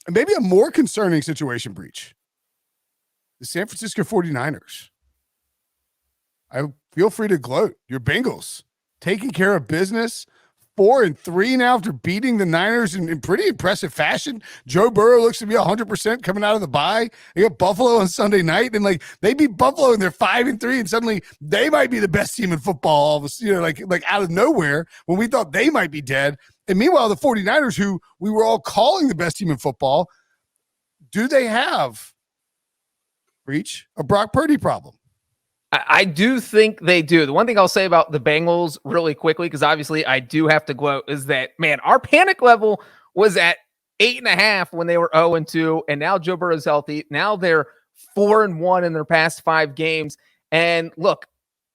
And maybe a more concerning situation, Breach. The San Francisco 49ers. I feel free to gloat. Your Bengals taking care of business. 4-3 now after beating the Niners in pretty impressive fashion. Joe Burrow looks to be 100% coming out of the bye. They got Buffalo on Sunday night, and like they beat Buffalo and they're 5-3, and suddenly they might be the best team in football. All of a, like out of nowhere when we thought they might be dead. And meanwhile, the 49ers, who we were all calling the best team in football, do they have, Breach, a Brock Purdy problem? I do think they do. The one thing I'll say about the Bengals really quickly, because obviously I do have to gloat, is that, man, our panic level was at 8.5 when they were 0-2, and now Joe Burrow's healthy. Now they're 4-1 in their past 5 games. And look,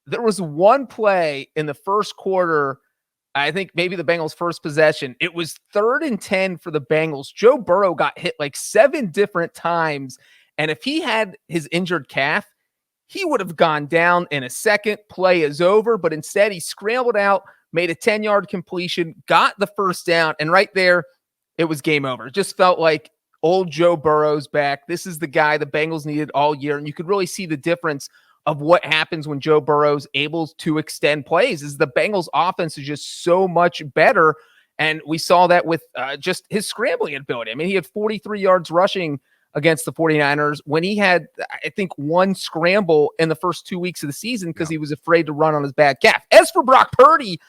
there was one play in the first quarter, I think maybe the Bengals' first possession. It was 3rd and 10 for the Bengals. Joe Burrow got hit like 7 different times, and if he had his injured calf, he would have gone down in a second. Play is over, but instead he scrambled out, made a 10-yard completion, got the first down, and right there, it was game over. It just felt like old Joe Burrow's back. This is the guy the Bengals needed all year, and you could really see the difference of what happens when Joe Burrow's able to extend plays. Is the Bengals' offense is just so much better, and we saw that with just his scrambling ability. I mean, he had 43 yards rushing against the 49ers when he had, I think, 1 scramble in the first 2 weeks of the season because he was afraid to run on his bad calf. As for Brock Purdy,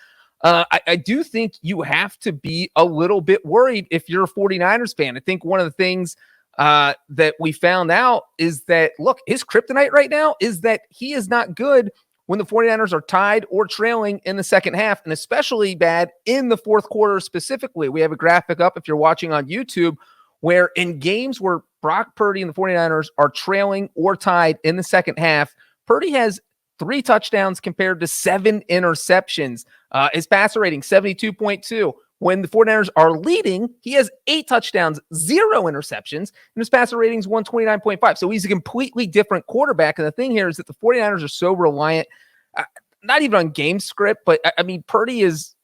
I do think you have to be a little bit worried if you're a 49ers fan. I think one of the things that we found out is that, look, his kryptonite right now is that he is not good when the 49ers are tied or trailing in the second half, and especially bad in the fourth quarter specifically. We have a graphic up if you're watching on YouTube where in games where Brock Purdy and the 49ers are trailing or tied in the second half, Purdy has 3 touchdowns compared to 7 interceptions. His passer rating, 72.2. When the 49ers are leading, he has 8 touchdowns, 0 interceptions, and his passer rating is 129.5. So he's a completely different quarterback. And the thing here is that the 49ers are so reliant, not even on game script, but I mean, Purdy is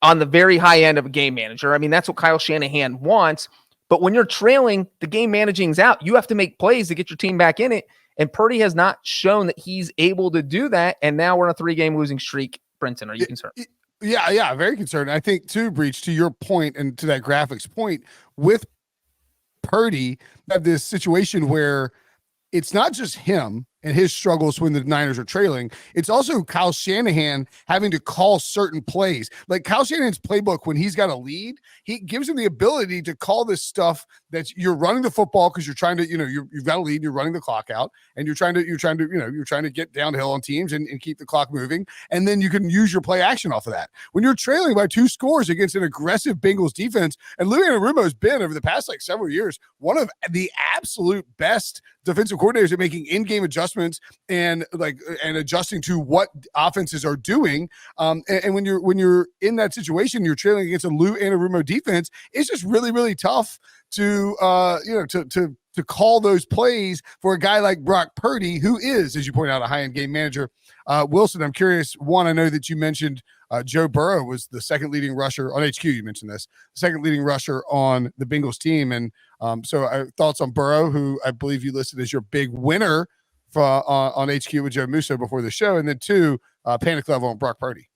on the very high end of a game manager. I mean, that's what Kyle Shanahan wants. But when you're trailing, the game managing's out. You have to make plays to get your team back in it. And Purdy has not shown that he's able to do that. And now we're on a 3-game losing streak. Brenton, are you concerned? Yeah, very concerned. I think, too, Breach, to your point and to that graphics point, with Purdy, have this situation where it's not just him and his struggles when the Niners are trailing. It's also Kyle Shanahan having to call certain plays. Like Kyle Shanahan's playbook, when he's got a lead, he gives him the ability to call this stuff that you're running the football because you're trying to, you've got a lead, you're running the clock out, and you're trying to get downhill on teams and keep the clock moving. And then you can use your play action off of that. When you're trailing by 2 scores against an aggressive Bengals defense, and Lou Anarumo has been over the past several years one of the absolute best defensive coordinators at making in-game adjustments and adjusting to what offenses are doing. And when you're in that situation, you're trailing against a Lou Anarumo defense, it's just really, really tough to call those plays for a guy like Brock Purdy, who is, as you point out, a high-end game manager. Wilson, I'm curious. One, I know that you mentioned Joe Burrow was the second leading rusher on HQ. You mentioned this, second leading rusher on the Bengals team. And so thoughts on Burrow, who I believe you listed as your big winner on HQ with Joe Musso before the show. And then 2, panic level on Brock Purdy.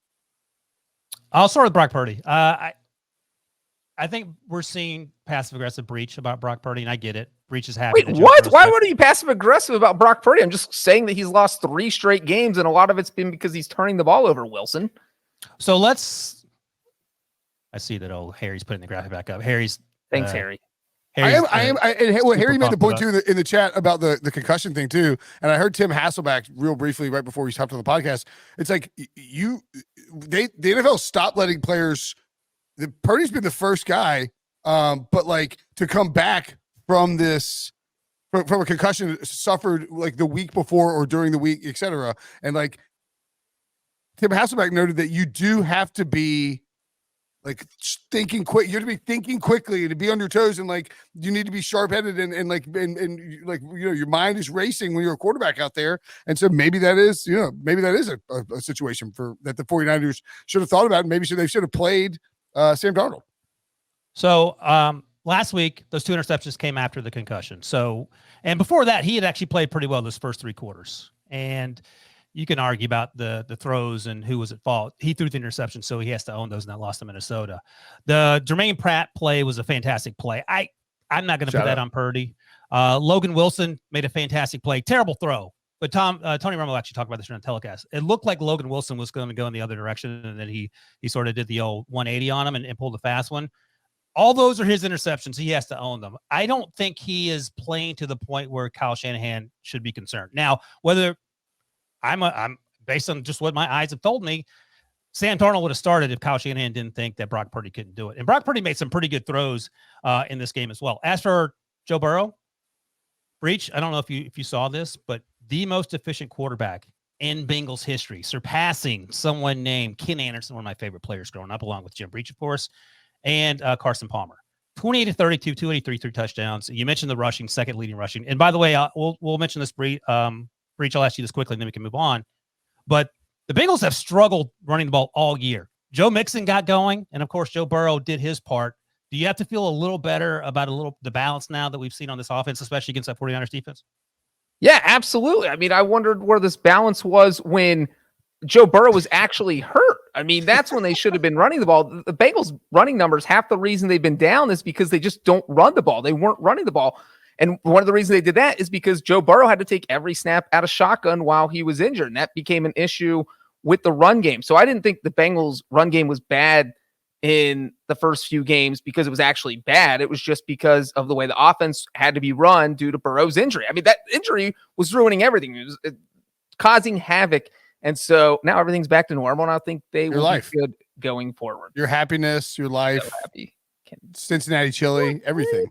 I'll start with Brock Purdy. I think we're seeing passive-aggressive Breach about Brock Purdy, and I get it. Breach is happy. Wait, what? Why would you be passive-aggressive about Brock Purdy? I'm just saying that he's lost 3 straight games, and a lot of it's been because he's turning the ball over, Wilson. So I see that old Harry's putting the graphic back up. Harry's. Thanks, Harry. Harry made the point too in the chat about the concussion thing too, and I heard Tim Hasselback real briefly right before we stopped on the podcast. It's like the NFL stopped letting players. Purdy's been the first guy, but like to come back from this from a concussion suffered like the week before or during the week, etc. And like Tim Hasselback noted that you do have to be like thinking quick. You have to be thinking quickly and to be on your toes, and like you need to be sharp headed and your mind is racing when you're a quarterback out there. And so maybe that is a situation that the 49ers should have thought about. And maybe they should have played Sam Darnold. So last week, those 2 interceptions came after the concussion. So, and before that, he had actually played pretty well those first 3 quarters. And you can argue about the throws and who was at fault. He threw the interception, so he has to own those, and that lost to Minnesota. The Jermaine Pratt play was a fantastic play. I'm not going to put that on Purdy. Logan Wilson made a fantastic play. Terrible throw. But Tony Romo actually talked about this during the telecast. It looked like Logan Wilson was going to go in the other direction, and then he sort of did the old 180 on him and pulled a fast one. All those are his interceptions. He has to own them. I don't think he is playing to the point where Kyle Shanahan should be concerned. Now, whether I'm based on just what my eyes have told me, Sam Darnold would have started if Kyle Shanahan didn't think that Brock Purdy couldn't do it. And Brock Purdy made some pretty good throws in this game as well. As for Joe Burrow, Breach, I don't know if you saw this, but the most efficient quarterback in Bengals history, surpassing someone named Ken Anderson, one of my favorite players growing up, along with Jim Breach, of course, and Carson Palmer. 28-32, 283, 3 touchdowns. You mentioned the rushing, second leading rushing. And by the way, we'll mention this, Breach. I'll ask you this quickly, and then we can move on. But the Bengals have struggled running the ball all year. Joe Mixon got going, and of course, Joe Burrow did his part. Do you have to feel a little better about the balance now that we've seen on this offense, especially against that 49ers defense? Yeah, absolutely. I mean, I wondered where this balance was when Joe Burrow was actually hurt. I mean, that's when they should have been running the ball. The Bengals running numbers, half the reason they've been down is because they just don't run the ball. They weren't running the ball. And one of the reasons they did that is because Joe Burrow had to take every snap out of shotgun while he was injured. And that became an issue with the run game. So I didn't think the Bengals run game was bad in the first few games because it was actually bad. It was just because of the way the offense had to be run due to Burrow's injury. I mean, that injury was ruining everything. It was causing havoc. And so now everything's back to normal. And I think they will be good going forward. Your happiness, your life, So happy. Cincinnati chili, everything.